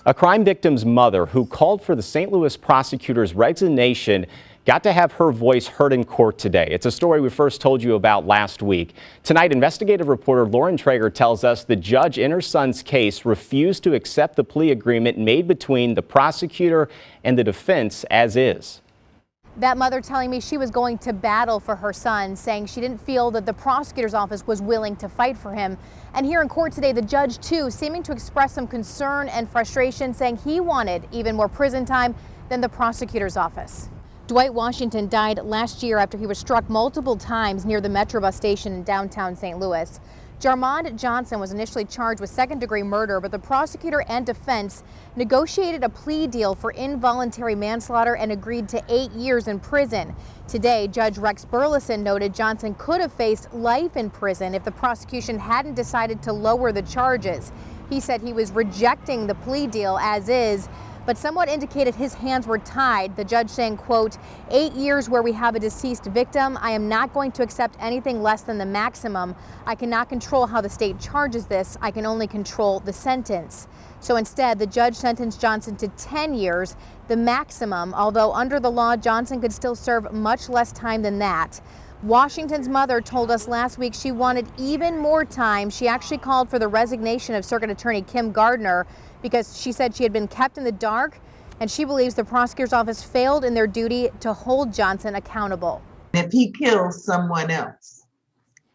A crime victim's mother who called for the St. Louis prosecutor's resignation got to have her voice heard in court today. It's a story we first told you about last week. Tonight, investigative reporter Lauren Traeger tells us the judge in her son's case refused to accept the plea agreement made between the prosecutor and the defense as is. That mother telling me she was going to battle for her son, saying she didn't feel that the prosecutor's office was willing to fight for him. And here in court today, the judge, too, seeming to express some concern and frustration, saying he wanted even more prison time than the prosecutor's office. Dwight Washington died last year after he was struck multiple times near the Metro bus station in downtown St. Louis. Jarmond Johnson was initially charged with second-degree murder, but the prosecutor and defense negotiated a plea deal for involuntary manslaughter and agreed to 8 years in prison. Today, Judge Rex Burleson noted Johnson could have faced life in prison if the prosecution hadn't decided to lower the charges. He said he was rejecting the plea deal as is, but somewhat indicated his hands were tied. The judge saying, quote, 8 years where we have a deceased victim. I am not going to accept anything less than the maximum. I cannot control how the state charges this. I can only control the sentence. So instead, the judge sentenced Johnson to 10 years, the maximum, although under the law, Johnson could still serve much less time than that. Washington's mother told us last week she wanted even more time. She actually called for the resignation of Circuit Attorney Kim Gardner because she said she had been kept in the dark, and she believes the prosecutor's office failed in their duty to hold Johnson accountable. If he kills someone else,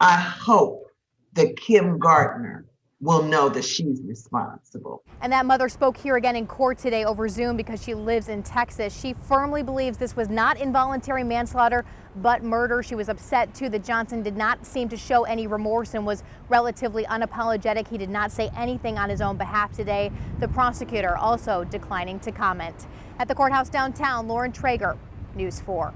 I hope that Kim Gardner will know that she's responsible. And that mother spoke here again in court today over Zoom because she lives in Texas. She firmly believes this was not involuntary manslaughter, but murder. She was upset, too, that Johnson did not seem to show any remorse and was relatively unapologetic. He did not say anything on his own behalf today. The prosecutor also declining to comment. At the courthouse downtown, Lauren Traeger, News 4.